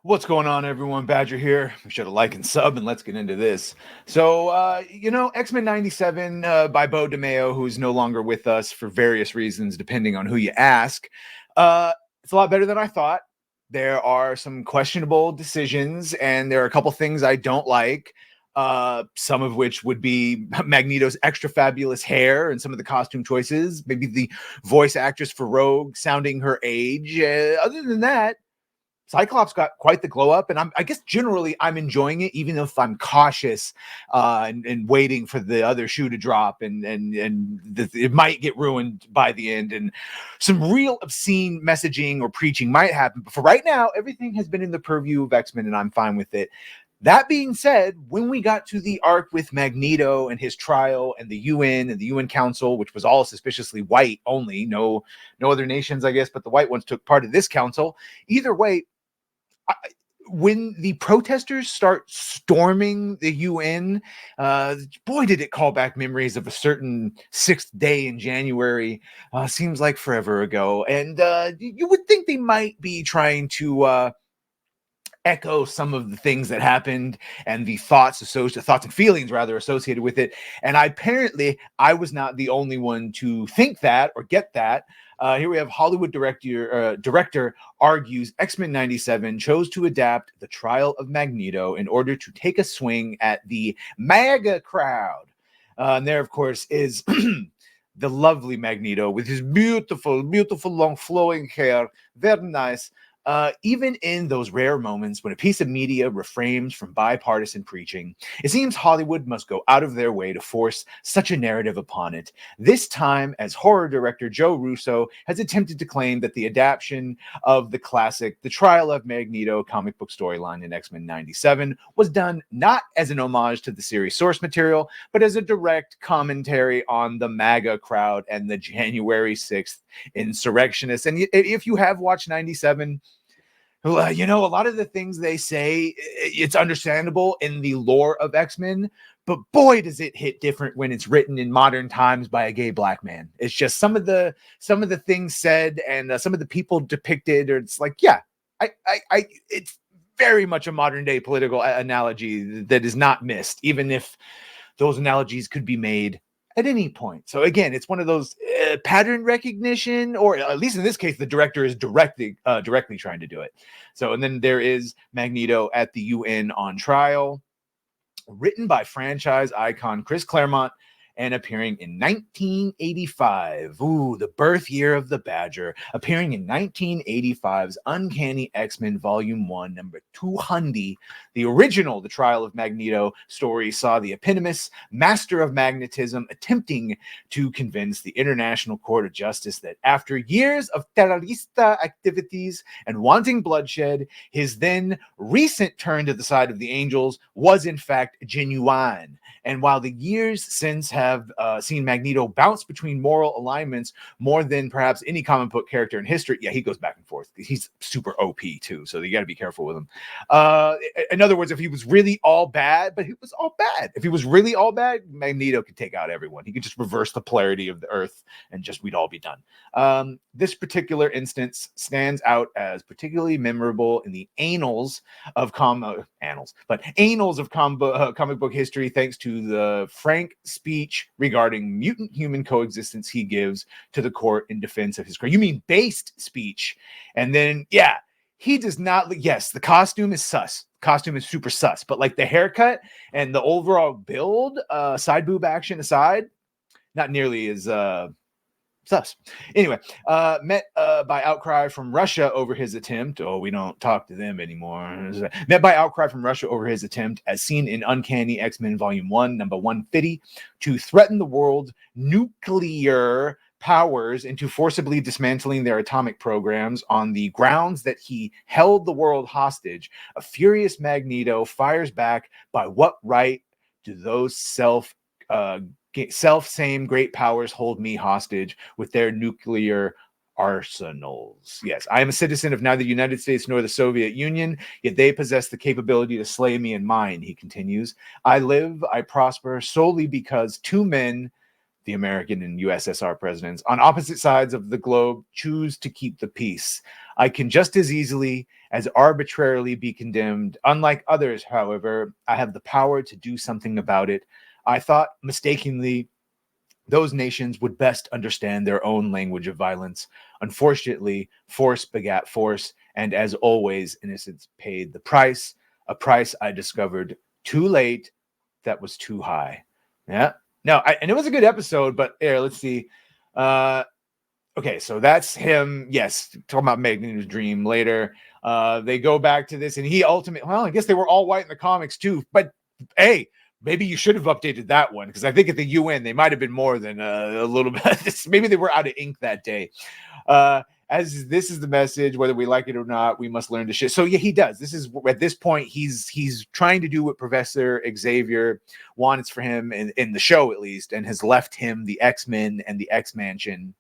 What's going on, everyone? Badger here. We should have like and sub, and let's get into this. So, X-Men 97 by Bo DeMeo, who's no longer with us for various reasons, depending on who you ask. It's a lot better than I thought. There are some questionable decisions, and there are a couple things I don't like. Some of which would be Magneto's extra fabulous hair and some of the costume choices, maybe the voice actress for Rogue sounding her age. Other than that, Cyclops got quite the glow up, and I guess generally I'm enjoying it, even if I'm cautious and waiting for the other shoe to drop, and it might get ruined by the end, and some real obscene messaging or preaching might happen. But for right now, everything has been in the purview of X-Men, and I'm fine with it. That being said, when we got to the arc with Magneto and his trial and the UN and the UN Council, which was all suspiciously white only, no other nations, I guess, but the white ones took part of this council. Either way, when the protesters start storming the UN, boy, did it call back memories of a certain 6th day in January. Seems like forever ago. And you would think they might be trying to echo some of the things that happened and the thoughts and feelings rather associated with it. And I was not the only one to think that or get that. Here we have Hollywood director argues X-Men 97 chose to adapt the trial of Magneto in order to take a swing at the MAGA crowd. And there, of course, is the lovely Magneto with his beautiful, beautiful long flowing hair. Very nice. Even in those rare moments when a piece of media refrains from bipartisan preaching, it seems Hollywood must go out of their way to force such a narrative upon it. This time, as horror director Joe Russo has attempted to claim that the adaptation of the classic The Trial of Magneto comic book storyline in X-Men 97 was done not as an homage to the series source material, but as a direct commentary on the MAGA crowd and the January 6th insurrectionists. And if you have watched 97, a lot of the things they say, it's understandable in the lore of X-Men, but boy, does it hit different when it's written in modern times by a gay black man. It's just some of the things said and some of the people depicted, or it's like, yeah, it's very much a modern day political analogy that is not missed, even if those analogies could be made at any point. So again, it's one of those pattern recognition, or at least in this case, the director is directly trying to do it. So, and then there is Magneto at the UN on trial, written by franchise icon Chris Claremont and appearing in 1985. Ooh, the birth year of the Badger. Appearing in 1985's Uncanny X-Men Volume 1, number 200. The original The Trial of Magneto story saw the eponymous master of magnetism attempting to convince the International Court of Justice that after years of terrorista activities and wanting bloodshed, his then recent turn to the side of the angels was in fact genuine. And while the years since have seen Magneto bounce between moral alignments more than perhaps any comic book character in history, yeah, he goes back and forth. He's super OP too, so you got to be careful with him. In other words, if he was really all bad, but he was all bad. If he was really all bad, Magneto could take out everyone. He could just reverse the polarity of the Earth, and we'd all be done. This particular instance stands out as particularly memorable in the annals of comic book history, thanks to the frank speech regarding mutant human coexistence he gives to the court in defense of his crew. You mean based speech? And then, yeah, he does not. Yes, the costume is sus. Costume is super sus, but like the haircut and the overall build, side boob action aside, not nearly as sus. Anyway, met by outcry from Russia over his attempt. Oh, we don't talk to them anymore. Met by outcry from Russia over his attempt, as seen in Uncanny X-Men Volume 1, number 150, to threaten the world's nuclear powers into forcibly dismantling their atomic programs on the grounds that he held the world hostage. A furious Magneto fires back, by what right do those self-same great powers hold me hostage with their nuclear arsenals? Yes, I am a citizen of neither the United States nor the Soviet Union, yet they possess the capability to slay me and mine, he continues. I live, I prosper solely because two men the American and USSR presidents on opposite sides of the globe choose to keep the peace. I can just as easily as arbitrarily be condemned. Unlike others, however, I have the power to do something about it. I thought mistakenly those nations would best understand their own language of violence. Unfortunately, force begat force, and as always, innocence paid the price, a price I discovered too late that was too high. Yeah. No, and it was a good episode, but here, let's see. Okay, so that's him. Yes, talking about Magneto's dream later. They go back to this, and he ultimately, well, I guess they were all white in the comics too. But hey, maybe you should have updated that one, because I think at the UN they might have been more than a little bit. Maybe they were out of ink that day. As this is the message, whether we like it or not, we must learn to shit. So yeah, he does. This is at this point he's trying to do what Professor Xavier wants for him in the show, at least, and has left him the X-Men and the X-Mansion.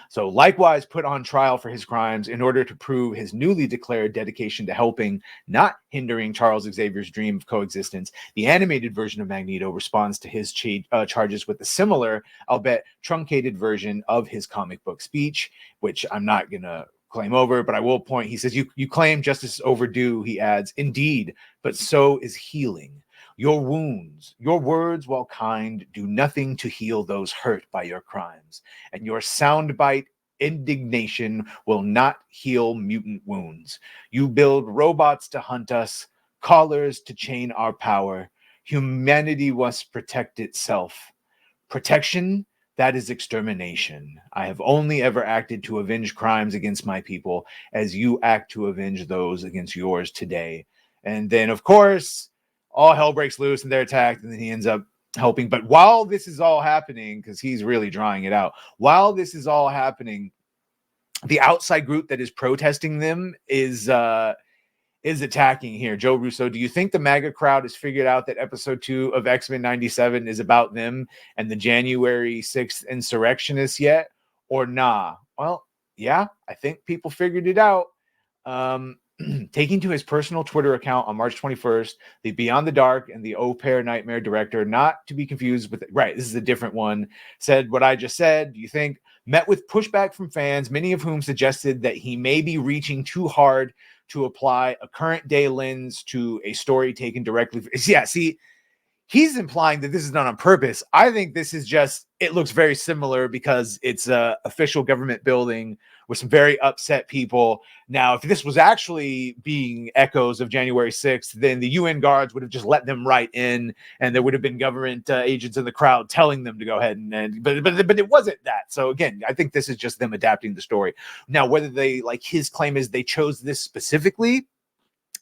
So likewise put on trial for his crimes in order to prove his newly declared dedication to helping, not hindering Charles Xavier's dream of coexistence. The animated version of Magneto responds to his charges with a similar, albeit truncated version of his comic book speech, which I'm not going to claim over, but I will point. He says, you claim justice is overdue, he adds. Indeed, but so is healing. Your wounds, your words, while kind, do nothing to heal those hurt by your crimes, and your soundbite indignation will not heal mutant wounds. You build robots to hunt us, collars to chain our power. Humanity must protect itself. Protection, that is extermination. I have only ever acted to avenge crimes against my people, as you act to avenge those against yours today. And then, of course, all hell breaks loose and they're attacked, and then he ends up helping. But while this is all happening, because he's really drawing it out, while this is all happening, the outside group that is protesting them is attacking here. Joe Russo, do you think the MAGA crowd has figured out that episode 2 of X-Men 97 is about them and the January 6th insurrectionists yet? Or nah? Well, yeah, I think people figured it out. Taking to his personal Twitter account on March 21st, the Beyond the Dark and the Au Pair Nightmare director, not to be confused with, right, this is a different one, said what I just said. Do you think? Met with pushback from fans, many of whom suggested that he may be reaching too hard to apply a current day lens to a story taken directly. Yeah, see, he's implying that this is not on purpose. I think this is just, it looks very similar because it's a official government building with some very upset people. Now, if this was actually being echoes of January 6th, then the UN guards would have just let them right in, and there would have been government agents in the crowd telling them to go ahead but it wasn't that. So again, I think this is just them adapting the story. Now, whether they, like his claim is they chose this specifically,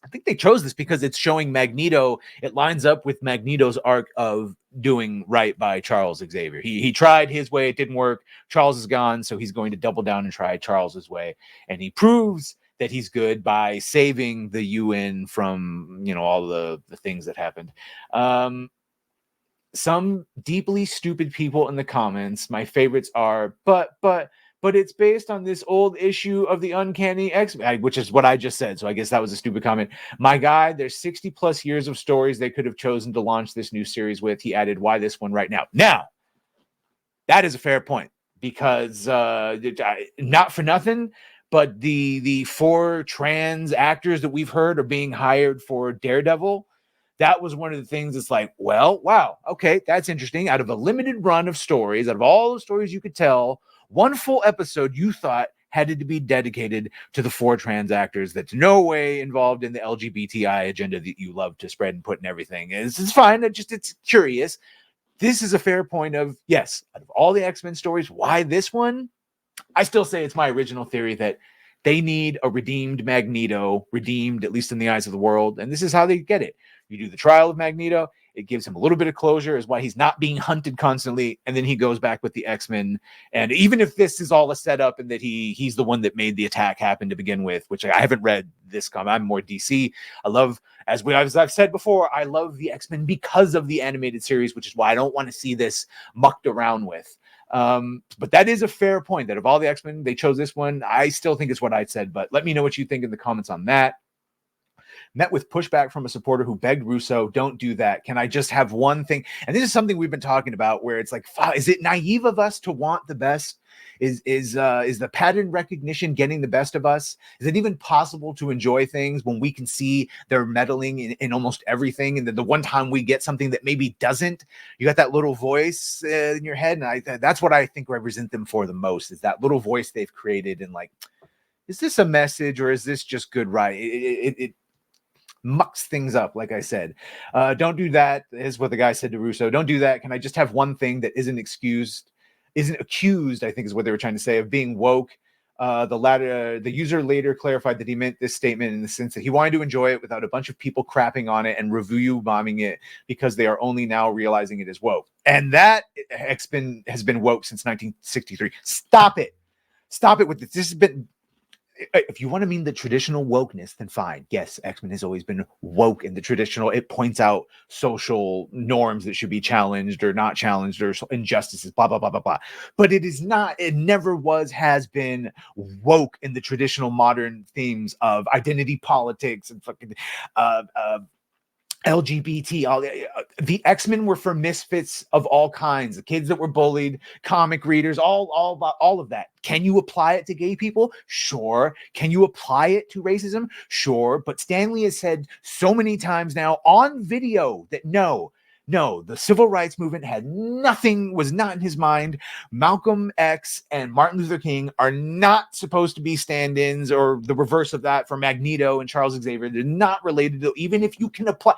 I think they chose this because it's showing Magneto. It lines up with Magneto's arc of doing right by Charles Xavier. He tried his way. It didn't work. Charles is gone. So he's going to double down and try Charles's way. And he proves that he's good by saving the UN from, all the things that happened. Some deeply stupid people in the comments. My favorites are, but it's based on this old issue of the Uncanny X-Men, which is what I just said. So I guess that was a stupid comment. My guy, there's 60 plus years of stories they could have chosen to launch this new series with. He added, why this one right now? Now, that is a fair point, because not for nothing, but the 4 trans actors that we've heard are being hired for Daredevil. That was one of the things that's like, well, wow, okay, that's interesting. Out of a limited run of stories, out of all the stories you could tell, one full episode you thought had to be dedicated to the 4 trans actors that's no way involved in the LGBTI agenda that you love to spread and put in everything. It's fine. It's curious. This is a fair point of, yes, out of all the X-Men stories, why this one? I still say it's my original theory that they need a redeemed Magneto, redeemed at least in the eyes of the world, and this is how they get it. You do the trial of Magneto, it gives him a little bit of closure as why he's not being hunted constantly, and then he goes back with the X-Men. And even if this is all a setup and that he's the one that made the attack happen to begin with, which I haven't read this comic, I'm more DC. I love, as I've said before, I love the X-Men because of the animated series, which is why I don't want to see this mucked around with. But that is a fair point that of all the X-Men, they chose this one. I still think it's what I said, but let me know what you think in the comments on that. met with pushback from a supporter who begged Russo, don't do that. Can I just have one thing? And this is something we've been talking about where it's like, is it naive of us to want the best? Is the pattern recognition getting the best of us? Is it even possible to enjoy things when we can see they're meddling in almost everything? And then the one time we get something that maybe doesn't, you got that little voice in your head. And that's what I think I resent them for the most, is that little voice they've created. And like, is this a message or is this just good right? It mucks things up, like I said. Don't do that, is what the guy said to Russo. Don't do that. Can I just have one thing that isn't accused, I think is what they were trying to say, of being woke. The user later clarified that he meant this statement in the sense that he wanted to enjoy it without a bunch of people crapping on it and review bombing it because they are only now realizing it is woke. And that has been woke since 1963. Stop it. Stop it with this. This has been, if you want to mean the traditional wokeness, then fine. Yes, X-Men has always been woke in the traditional. It points out social norms that should be challenged or not challenged, or injustices, blah, blah, blah, blah, blah. But it is not, it never has been woke in the traditional modern themes of identity politics and fucking LGBT. The X-Men were for misfits of all kinds, the kids that were bullied, comic readers, all of that. Can you apply it to gay people? Sure. Can you apply it to racism? Sure. But Stanley has said so many times now on video that no, the civil rights movement was not in his mind. Malcolm X and Martin Luther King are not supposed to be stand-ins or the reverse of that for Magneto and Charles Xavier. They're not related to, even if you can apply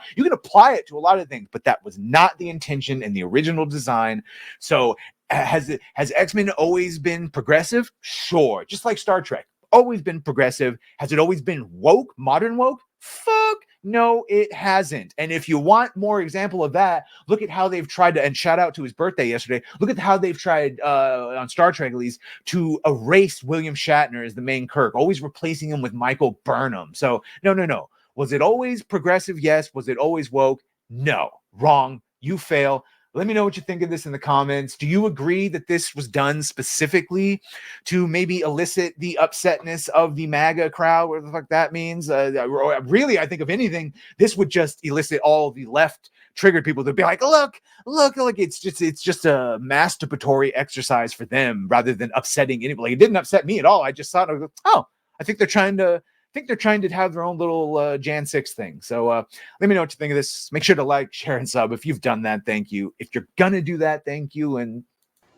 it to a lot of things, but that was not the intention in the original design. So has X-Men always been progressive? Sure. Just like Star Trek, always been progressive. Has it always been woke, modern woke? Fuck no, it hasn't. And if you want more example of that, look at how they've tried to, and shout out to his birthday yesterday, look at how they've tried on Star Trek at least to erase William Shatner as the main Kirk, always replacing him with Michael Burnham. So no. Was it always progressive? Yes. Was it always woke? No. Wrong. You fail. Let me know what you think of this in the comments. Do you agree that this was done specifically to maybe elicit the upsetness of the MAGA crowd? What the fuck that means? Really, I think if anything, this would just elicit all the left triggered people to be like, look, it's just a masturbatory exercise for them rather than upsetting anybody. It didn't upset me at all. I just thought, I think they're trying to have their own little Jan 6 thing. So let me know what you think of this. Make sure to like, share, and sub. If you've done that, thank you. If you're gonna do that, thank you. And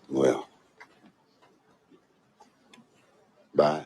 well, bye.